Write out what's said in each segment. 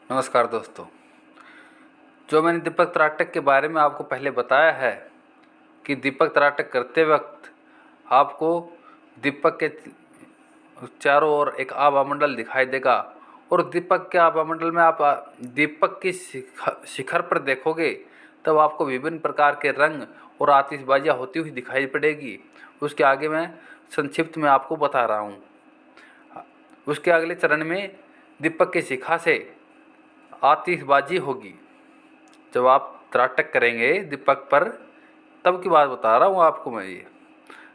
नमस्कार दोस्तों। जो मैंने दीपक त्राटक के बारे में आपको पहले बताया है कि दीपक त्राटक करते वक्त आपको दीपक के चारों ओर एक आभामंडल दिखाई देगा और दीपक के आभामंडल में आप दीपक की शिखर पर देखोगे तब आपको विभिन्न प्रकार के रंग और आतिशबाजियाँ होती हुई दिखाई पड़ेगी। उसके आगे मैं संक्षिप्त में आपको बता रहा हूँ। उसके अगले चरण में दीपक की शिखा से आतिशबाजी होगी। जब आप त्राटक करेंगे दीपक पर, तब की बात बता रहा हूँ आपको मैं। ये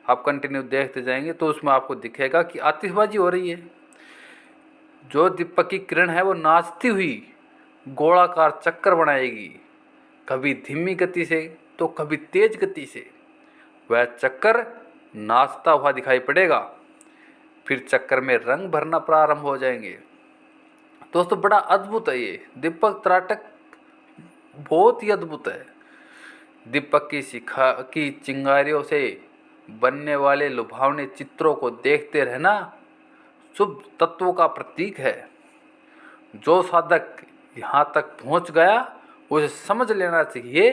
आप कंटिन्यू देखते जाएंगे तो उसमें आपको दिखेगा कि आतिशबाजी हो रही है। जो दीपक की किरण है वो नाचती हुई गोलाकार चक्कर बनाएगी, कभी धीमी गति से तो कभी तेज गति से। वह चक्कर नाचता हुआ दिखाई पड़ेगा। फिर चक्कर में रंग भरना प्रारंभ हो जाएंगे। दोस्तों बड़ा अद्भुत है ये दीपक त्राटक, बहुत ही अद्भुत है। दीपक की शिखा की चिंगारियों से बनने वाले लुभावने चित्रों को देखते रहना शुभ तत्वों का प्रतीक है। जो साधक यहाँ तक पहुँच गया उसे समझ लेना चाहिए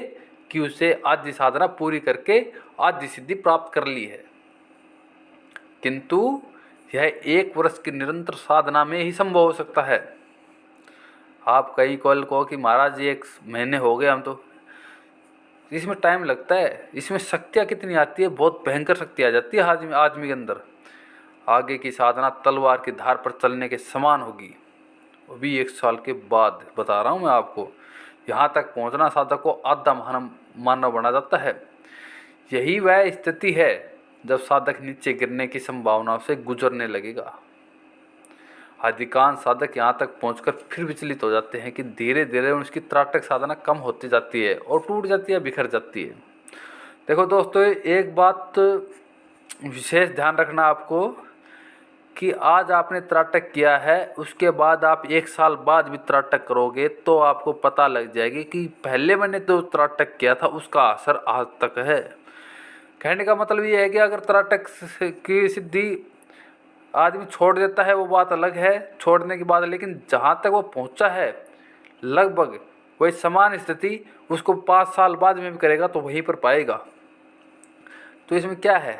कि उसे आदि साधना पूरी करके आदि सिद्धि प्राप्त कर ली है। किंतु यह 1 वर्ष की निरंतर साधना में ही संभव हो सकता है। आप कई कॉल कहो कि महाराज 1 महीने हो गए हम तो, इसमें टाइम लगता है। इसमें शक्तियाँ कितनी आती है, बहुत भयंकर शक्ति आ जाती है आदमी के अंदर। आगे की साधना तलवार की धार पर चलने के समान होगी। वो भी 1 साल के बाद बता रहा हूँ मैं आपको। यहाँ तक पहुँचना साधक को आधा मानव बना जाता है। यही वह स्थिति है जब साधक नीचे गिरने की संभावनाओं से गुजरने लगेगा। अधिकांश साधक यहाँ तक पहुंचकर फिर विचलित हो जाते हैं कि धीरे धीरे उसकी त्राटक साधना कम होती जाती है और टूट जाती है, बिखर जाती है। देखो दोस्तों, एक बात विशेष ध्यान रखना आपको कि आज आपने त्राटक किया है, उसके बाद आप 1 साल बाद भी त्राटक करोगे तो आपको पता लग जाएगी कि पहले मैंने जो त्राटक किया था उसका असर आज तक है। कहने का मतलब ये है कि अगर त्राटक की सिद्धि आदमी छोड़ देता है वो बात अलग है, छोड़ने की बात है, लेकिन जहाँ तक वो पहुँचा है लगभग वही समान स्थिति उसको 5 साल बाद में भी करेगा तो वहीं पर पाएगा। तो इसमें क्या है,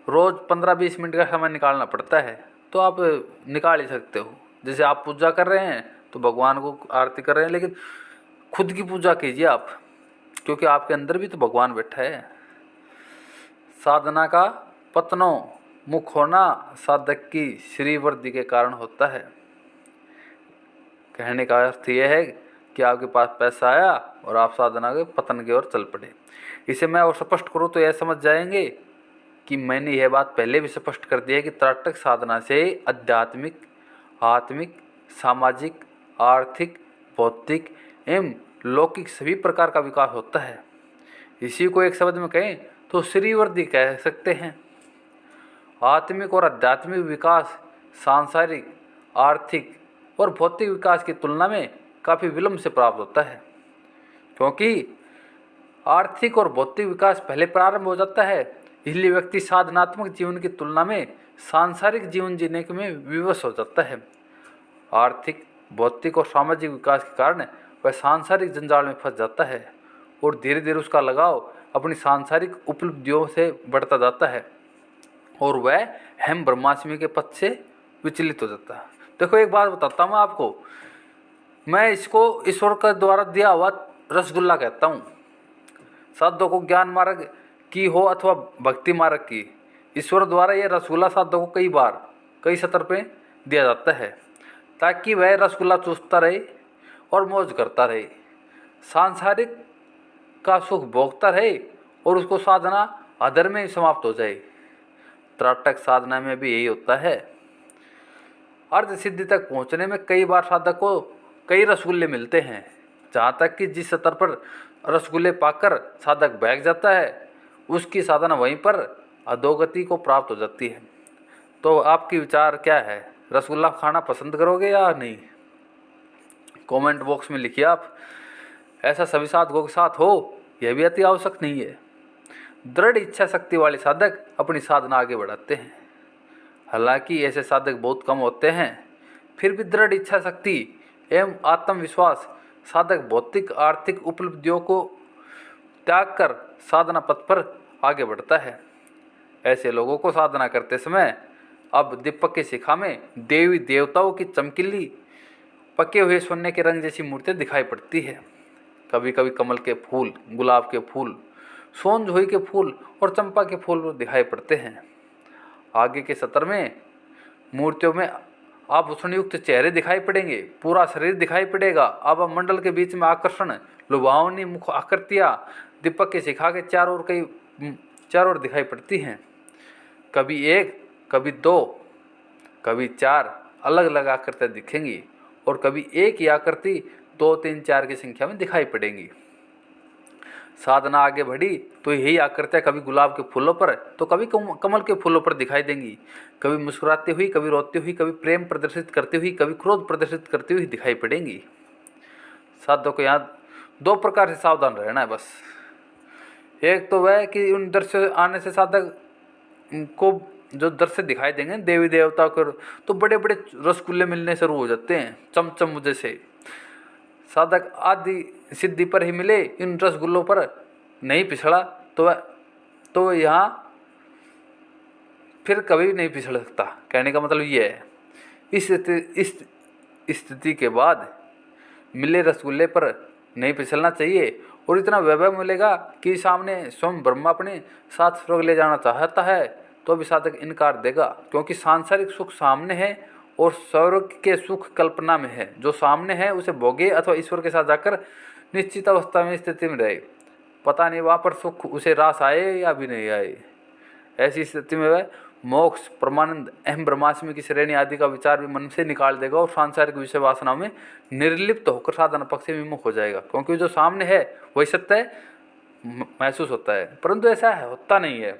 रोज़ 15-20 मिनट का समय निकालना पड़ता है, तो आप निकाल ही सकते हो। जैसे आप पूजा कर रहे हैं तो भगवान को आरती कर रहे हैं, लेकिन खुद की पूजा कीजिए आप, क्योंकि आपके अंदर भी तो भगवान बैठा है। साधना का पतनों मुख होना साधक की श्रीवृद्धि के कारण होता है। कहने का अर्थ यह है कि आपके पास पैसा आया और आप साधना के पतन की ओर चल पड़े। इसे मैं और स्पष्ट करूँ तो यह समझ जाएंगे कि मैंने यह बात पहले भी स्पष्ट कर दी है कि त्राटक साधना से आध्यात्मिक, आत्मिक, सामाजिक, आर्थिक, भौतिक एवं लौकिक सभी प्रकार का विकास होता है। इसी को एक शब्द में कहें तो श्रीवृद्धि कह सकते हैं। आत्मिक और आध्यात्मिक विकास सांसारिक, आर्थिक और भौतिक विकास की तुलना में काफ़ी विलंब से प्राप्त होता है, क्योंकि आर्थिक और भौतिक विकास पहले प्रारंभ हो जाता है। इसलिए व्यक्ति साधनात्मक जीवन की तुलना में सांसारिक जीवन जीने में विवश हो जाता है। आर्थिक, भौतिक और सामाजिक विकास के कारण वह सांसारिक जंजाल में फंस जाता है और धीरे धीरे उसका लगाव अपनी सांसारिक उपलब्धियों से बढ़ता जाता है और वह हम ब्रह्मास्मि के पथ से विचलित हो जाता है। देखो एक बात बताता हूँ आपको, मैं इसको ईश्वर का द्वारा दिया हुआ रसगुल्ला कहता हूँ। साधकों को ज्ञान मार्ग की हो अथवा भक्ति मार्ग की, ईश्वर द्वारा यह रसगुल्ला साधकों को कई बार कई सतर पे दिया जाता है ताकि वह रसगुल्ला चूसता रहे और मौज करता रहे, सांसारिक का सुख भोगता रहे और उसको साधना अधर में ही समाप्त हो जाए। त्राटक साधना में भी यही होता है। अर्ध सिद्धि तक पहुंचने में कई बार साधक को कई रसगुल्ले मिलते हैं, जहाँ तक कि जिस स्तर पर रसगुल्ले पाकर साधक बैठ जाता है उसकी साधना वहीं पर अधोगति को प्राप्त हो जाती है। तो आपकी विचार क्या है, रसगुल्ला खाना पसंद करोगे या नहीं? कमेंट बॉक्स में लिखिए आप। ऐसा सभी साधकों के साथ हो यह भी अति आवश्यक नहीं है। दृढ़ इच्छा शक्ति वाले साधक अपनी साधना आगे बढ़ाते हैं। हालांकि ऐसे साधक बहुत कम होते हैं, फिर भी दृढ़ इच्छा शक्ति एवं आत्मविश्वास साधक भौतिक आर्थिक उपलब्धियों को त्याग कर साधना पथ पर आगे बढ़ता है। ऐसे लोगों को साधना करते समय अब दीपक की शिखा में देवी देवताओं की चमकीली पके हुए सोने के रंग जैसी मूर्तियाँ दिखाई पड़ती है। कभी कभी कमल के फूल, गुलाब के फूल, सोनजोई के फूल और चंपा के फूल दिखाई पड़ते हैं। आगे के सत्र में मूर्तियों में आभूषण युक्त चेहरे दिखाई पड़ेंगे, पूरा शरीर दिखाई पड़ेगा। अब मंडल के बीच में आकर्षण लुभावनी मुख आकृतियाँ दीपक की शिखा के चारों ओर दिखाई पड़ती हैं। कभी एक, कभी दो, कभी चार अलग अलग आकृतियाँ दिखेंगी और कभी एक ही आकृति 2, 3, 4 की संख्या में दिखाई पड़ेंगी। साधना आगे बढ़ी तो यही आकृतियाँ कभी गुलाब के फूलों पर तो कभी कमल के फूलों पर दिखाई देंगी। कभी मुस्कुराती हुई, कभी रोती हुई, कभी प्रेम प्रदर्शित करती हुई, कभी क्रोध प्रदर्शित करती हुई दिखाई पड़ेंगी। साधकों को यहाँ 2 प्रकार से सावधान रहना है बस। एक तो वह कि उन दृश्य आने से साधक को जो दृश्य दिखाई देंगे देवी देवता को, तो बड़े बड़े रसगुल्ले मिलने शुरू हो जाते हैं चमचम जैसे। साधक आदि सिद्धि पर ही मिले, इन रसगुल्लों पर नहीं पिछड़ा तो यहाँ फिर कभी नहीं पिछड़ सकता। कहने का मतलब ये है, इस स्थिति के बाद मिले रसगुल्ले पर नहीं फिसलना चाहिए और इतना वैभव मिलेगा कि सामने स्वयं ब्रह्मा अपने साथ स्वर्ग ले जाना चाहता है तो भी साधक इनकार देगा, क्योंकि सांसारिक सुख सामने है और स्वर्ग के सुख कल्पना में है। जो सामने है उसे भोगे अथवा ईश्वर के साथ जाकर निश्चित अवस्था में स्थिति में रहे, पता नहीं वहाँ पर सुख उसे रास आए या भी नहीं आए। ऐसी स्थिति में वह मोक्ष, परमानंद, अहम ब्रह्मास्मि की श्रेणी आदि का विचार भी मन से निकाल देगा और सांसारिक विषय वासनाओं में निर्लिप्त होकर साधना पक्ष से विमुख हो जाएगा, क्योंकि जो सामने है वही सत्य है, महसूस होता है, परंतु ऐसा होता नहीं है।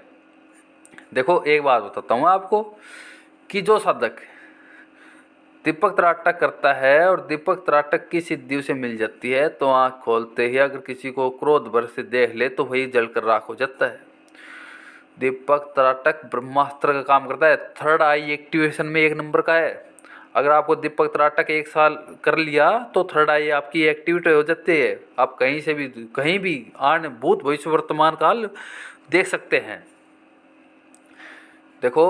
देखो एक बात बताता हूँ आपको कि जो साधक दीपक त्राटक करता है और दीपक त्राटक की सिद्धि उसे मिल जाती है तो आँख खोलते ही अगर किसी को क्रोध भर से देख ले तो वही जलकर राख हो जाता है। दीपक त्राटक ब्रह्मास्त्र का काम करता है, 3rd आई एक्टिवेशन में 1 नंबर का है। अगर आपको दीपक त्राटक 1 साल कर लिया तो 3rd आई आपकी एक्टिवेट हो जाती है। आप कहीं भी आने भूत भविष्य वर्तमान काल देख सकते हैं। देखो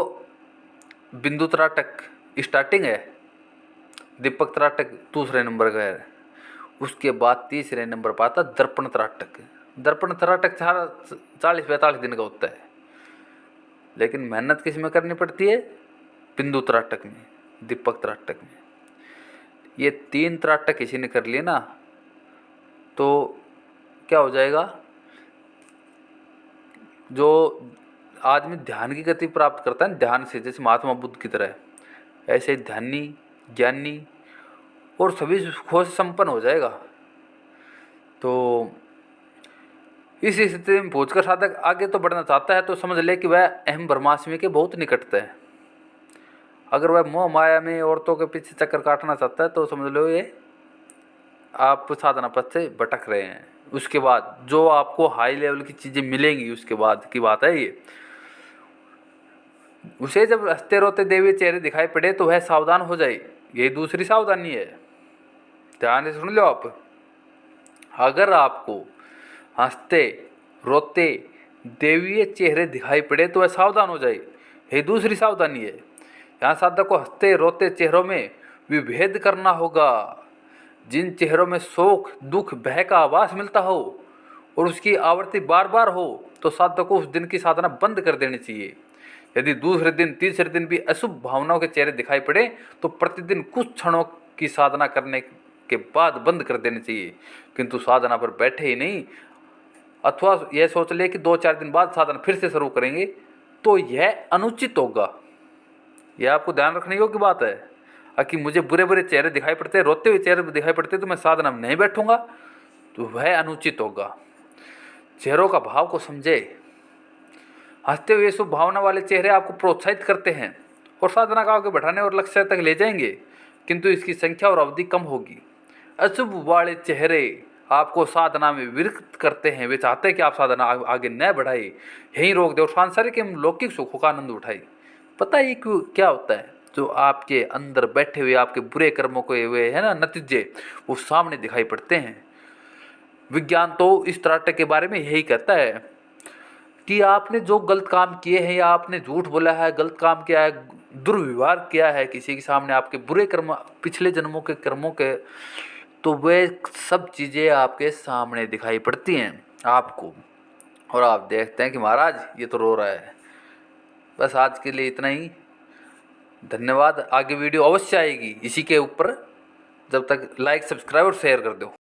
बिंदु त्राटक स्टार्टिंग है, दीपक त्राटक 2रे नंबर का है, उसके बाद 3रे नंबर पर आता दर्पण त्राटक। दर्पण त्राटक 40-45 दिन का होता है, लेकिन मेहनत किस में करनी पड़ती है? बिंदु त्राटक में, दीपक त्राटक में। ये 3 त्राटक किसी ने कर लिए ना तो क्या हो जाएगा, जो आदमी ध्यान की गति प्राप्त करता है ध्यान से, जैसे महात्मा बुद्ध की तरह, ऐसे ध्यानी, ज्ञानी और सभी सुखों से संपन्न हो जाएगा। तो इस स्थिति में पहुंचकर साधक आगे तो बढ़ना चाहता है तो समझ ले कि वह अहम ब्रह्मास्मि के बहुत निकटता है। अगर वह मोह माया में औरतों के पीछे चक्कर काटना चाहता है तो समझ लो ये आप साधना पथ से भटक रहे हैं। उसके बाद जो आपको हाई लेवल की चीज़ें मिलेंगी उसके बाद की बात है ये। उसे जब हंसते रोते देवी चेहरे दिखाई पड़े तो वह सावधान हो जाए, यही दूसरी सावधानी है। ध्यान से सुन लो आप, अगर आपको हंसते रोते देवीय चेहरे दिखाई पड़े तो वह सावधान हो जाए, यही दूसरी सावधानी है। यहाँ साधक को हंसते रोते चेहरों में विभेद करना होगा। जिन चेहरों में शोक, दुख, भय का आभास मिलता हो और उसकी आवृत्ति बार बार हो तो साधक को उस दिन की साधना बंद कर देनी चाहिए। यदि दूसरे दिन, तीसरे दिन भी अशुभ भावनाओं के चेहरे दिखाई पड़े तो प्रतिदिन कुछ क्षणों की साधना करने के बाद बंद कर देनी चाहिए, किंतु साधना पर बैठे ही नहीं अथवा यह सोच ले कि 2-4 दिन बाद साधना फिर से शुरू करेंगे तो यह अनुचित होगा। यह आपको ध्यान रखने योग्य बात है कि मुझे बुरे बुरे चेहरे दिखाई पड़ते हैं, रोते हुए चेहरे दिखाई पड़ते हैं तो मैं साधना में नहीं बैठूंगा, तो वह अनुचित होगा। चेहरों का भाव को समझे। हंसते हुए शुभ भावना वाले चेहरे आपको प्रोत्साहित करते हैं और साधना का आगे बढ़ाने और लक्ष्य तक ले जाएंगे, किंतु इसकी संख्या और अवधि कम होगी। अशुभ वाले चेहरे आपको साधना में विरक्त करते हैं, वे चाहते हैं कि आप साधना आगे न बढ़ाए, यहीं रोक दे और सांसारिक एवं लौकिक सुखों का आनंद उठाए। पता है क्यों क्या होता है? जो आपके अंदर बैठे हुए आपके बुरे कर्मों के हुए है ना नतीजे, वो सामने दिखाई पड़ते हैं। विज्ञान तो इस त्राटक के बारे में यही कहता है कि आपने जो गलत काम किए हैं या आपने झूठ बोला है, गलत काम किया है, दुर्व्यवहार किया है किसी के सामने, आपके बुरे कर्म, पिछले जन्मों के कर्मों के, तो वे सब चीज़ें आपके सामने दिखाई पड़ती हैं आपको, और आप देखते हैं कि महाराज ये तो रो रहा है। बस आज के लिए इतना ही, धन्यवाद। आगे वीडियो अवश्य आएगी इसी के ऊपर, जब तक लाइक, सब्सक्राइब और शेयर कर दो।